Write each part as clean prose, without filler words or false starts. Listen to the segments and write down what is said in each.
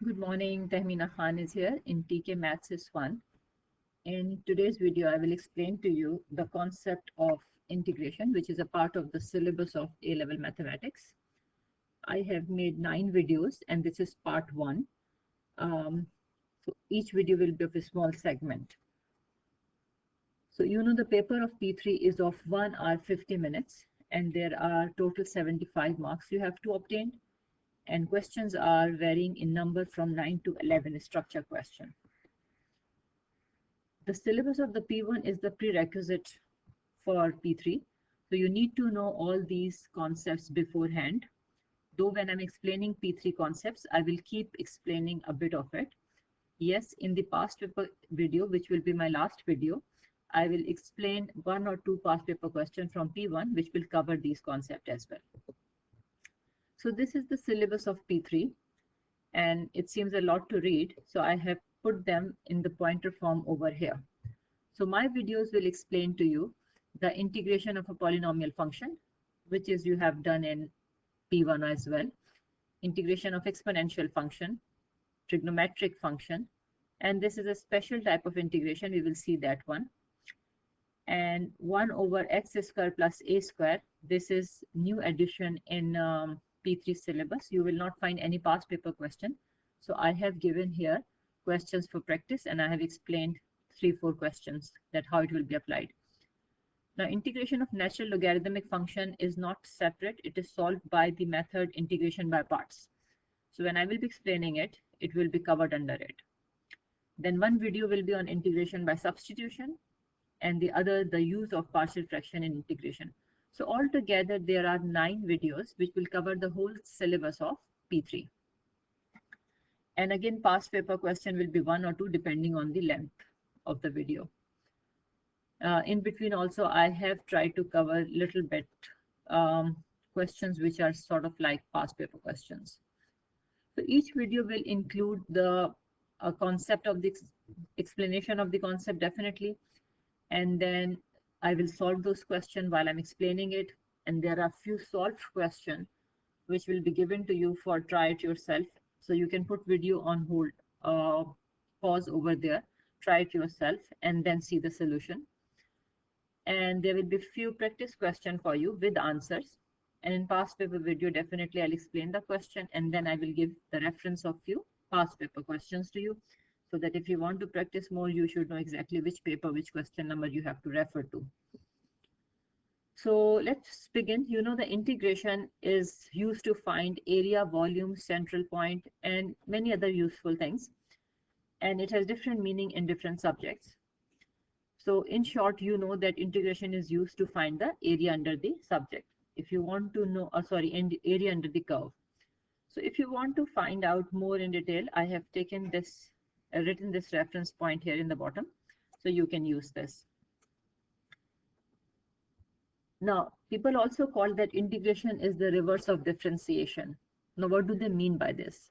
Good morning, Tahmina Khan is here in TK Maths is Fun. In today's video, I will explain to you the concept of integration, which is a part of the syllabus of A-level mathematics. I have made 9 videos and this is part 1. So each video will be of a small segment. So you know the paper of P3 is of 1 hour 50 minutes and there are total 75 marks you have to obtain. And questions are varying in number from 9 to 11 structure question. The syllabus of the P1 is the prerequisite for P3. So you need to know all these concepts beforehand. Though when I'm explaining P3 concepts, I will keep explaining a bit of it. Yes, in the past paper video, which will be my last video, I will explain 1 or 2 past paper questions from P1, which will cover these concepts as well. So this is the syllabus of P3, and it seems a lot to read, so I have put them in the pointer form over here. So my videos will explain to you the integration of a polynomial function, which is you have done in P1 as well, integration of exponential function, trigonometric function, and this is a special type of integration, we will see that one. And 1 over x square plus a square, this is new addition in P3 syllabus. You will not find any past paper question. So I have given here questions for practice and I have explained 3-4 questions that how it will be applied. Now integration of natural logarithmic function is not separate. It is solved by the method integration by parts. So when I will be explaining it, it will be covered under it. Then one video will be on integration by substitution and the other the use of partial fraction in integration. So altogether there are 9 videos which will cover the whole syllabus of P3. And again past paper question will be 1 or 2 depending on the length of the video. In between also I have tried to cover little bit questions which are sort of like past paper questions. So each video will include the concept of the explanation of the concept definitely, and then I will solve those questions while I'm explaining it, and there are few solved questions which will be given to you for try it yourself. So you can put video on hold, pause over there, try it yourself and then see the solution. And there will be few practice questions for you with answers, and in past paper video definitely I'll explain the question and then I will give the reference of few past paper questions to you, so that if you want to practice more, you should know exactly which paper, which question number you have to refer to. So let's begin. You know the integration is used to find area, volume, central point, and many other useful things. And it has different meaning in different subjects. So in short, you know that integration is used to find the area under the subject. If you want to know, area under the curve. So if you want to find out more in detail, I have taken this written this reference point here in the bottom, so you can use this. Now people also call that integration is the reverse of differentiation. Now what do they mean by this?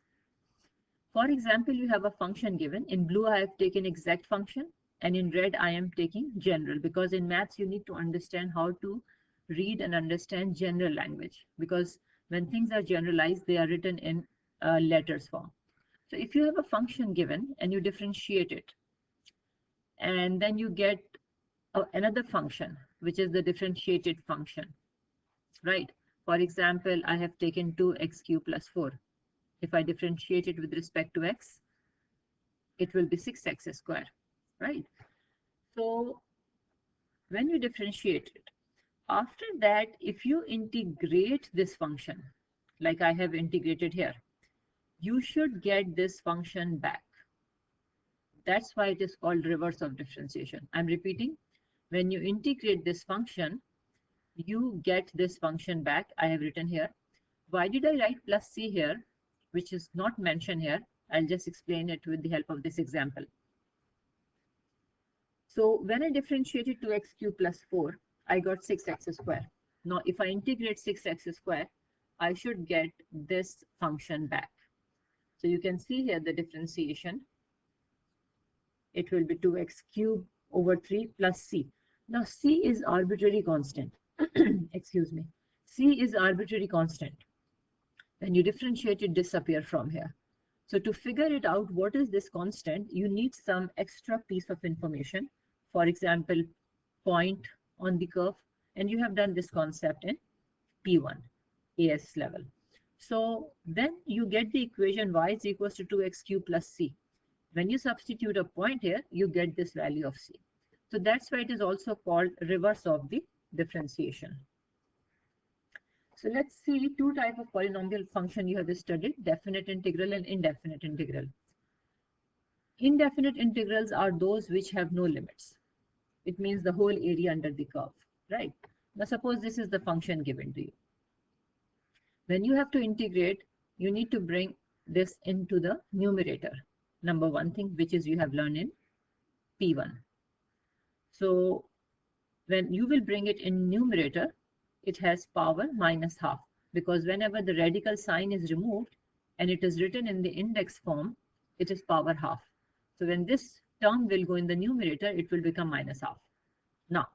For example, you have a function given. In blue I have taken exact function and in red I am taking general, because in maths you need to understand how to read and understand general language, because when things are generalized they are written in letters form. So if you have a function given and you differentiate it, and then you get another function, which is the differentiated function, right? For example, I have taken 2x cubed plus 4. If I differentiate it with respect to x, it will be 6x squared, right? So when you differentiate it, after that, if you integrate this function, like I have integrated here, you should get this function back. That's why it is called reverse of differentiation. I'm repeating, when you integrate this function, you get this function back. I have written here. Why did I write plus c here, which is not mentioned here? I'll just explain it with the help of this example. So when I differentiated 2x cubed plus 4, I got 6x squared. Now if I integrate 6x squared, I should get this function back. So you can see here the differentiation. It will be 2x cubed over 3 plus c. Now c is arbitrary constant. Excuse me. C is arbitrary constant. When you differentiate it, disappear from here. So to figure it out, what is this constant, you need some extra piece of information. For example, point on the curve, and you have done this concept in P1 AS level. So then you get the equation y is equals to 2x cubed plus c. When you substitute a point here, you get this value of c. So that's why it is also called reverse of the differentiation. So let's see two types of polynomial function you have studied, definite integral and indefinite integral. Indefinite integrals are those which have no limits. It means the whole area under the curve, right? Now suppose this is the function given to you. When you have to integrate, you need to bring this into the numerator. Number one thing, which is you have learned in P1. So when you will bring it in numerator, it has power minus half, because whenever the radical sign is removed and it is written in the index form, it is power half. So when this term will go in the numerator, it will become minus half. Now,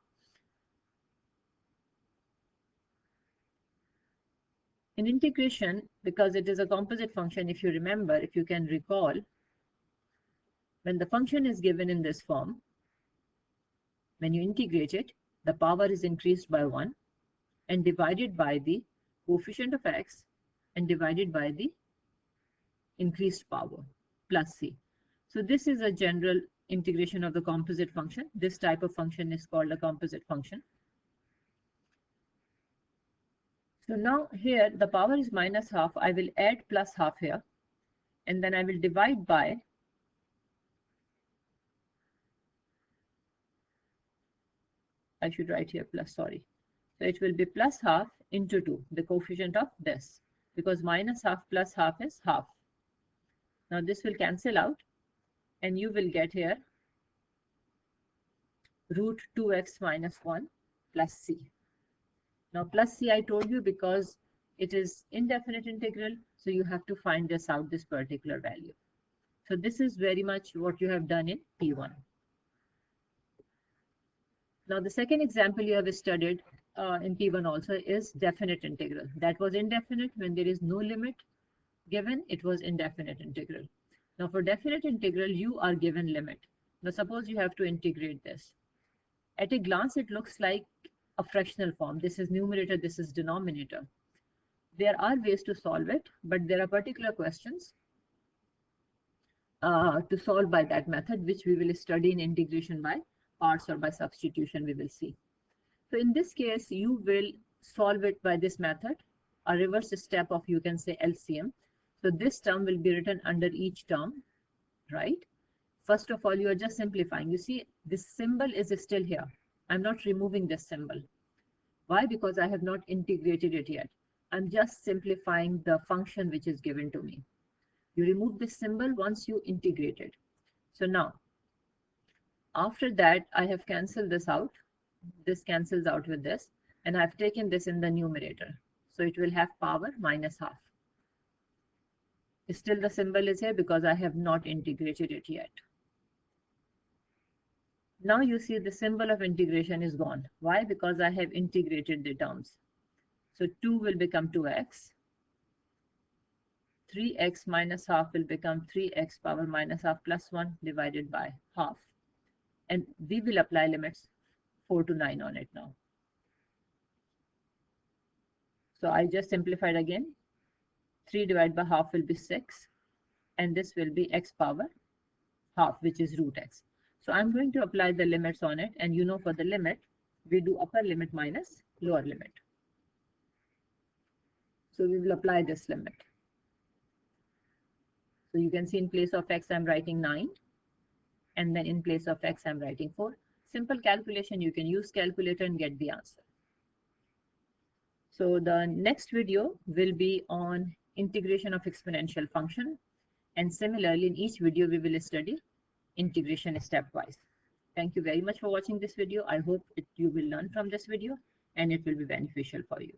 in integration, because it is a composite function, if you remember, if you can recall, when the function is given in this form, when you integrate it, the power is increased by 1 and divided by the coefficient of x and divided by the increased power plus c. So this is a general integration of the composite function. This type of function is called a composite function. So now here the power is minus half. I will add plus half here, and then I will divide by I should write here plus, sorry. So it will be plus half into 2, the coefficient of this, because minus half plus half is half. Now this will cancel out, and you will get here root 2x minus 1 plus c. Now plus c I told you because it is indefinite integral, so you have to find this out, this particular value. So this is very much what you have done in P1. Now the second example you have studied in P1 also is definite integral. That was indefinite. When there is no limit given, it was indefinite integral. Now for definite integral, you are given limit. Now suppose you have to integrate this. At a glance, it looks like a fractional form. This is numerator, this is denominator. There are ways to solve it, but there are particular questions to solve by that method, which we will study in integration by parts or by substitution, we will see. So in this case, you will solve it by this method, a reverse step of, you can say, LCM. So this term will be written under each term, right? First of all, you are just simplifying. You see, this symbol is still here. I'm not removing this symbol. Why? Because I have not integrated it yet. I'm just simplifying the function which is given to me. You remove this symbol once you integrate it. So now, after that, I have cancelled this out. This cancels out with this, and I've taken this in the numerator. So it will have power minus half. Still the symbol is here because I have not integrated it yet. Now you see the symbol of integration is gone. Why? Because I have integrated the terms. So 2 will become 2x. 3x minus half will become 3x power minus half plus 1 divided by half. And we will apply limits 4 to 9 on it now. So I just simplified again. 3 divided by half will be 6. And this will be x power half, which is root x. So I'm going to apply the limits on it. And you know, for the limit, we do upper limit minus lower limit. So we will apply this limit. So you can see in place of x, I'm writing 9. And then in place of x, I'm writing 4. Simple calculation, you can use calculator and get the answer. So the next video will be on integration of exponential function. And similarly, in each video, we will study integration stepwise. Thank you very much for watching this video. I hope you will learn from this video and it will be beneficial for you.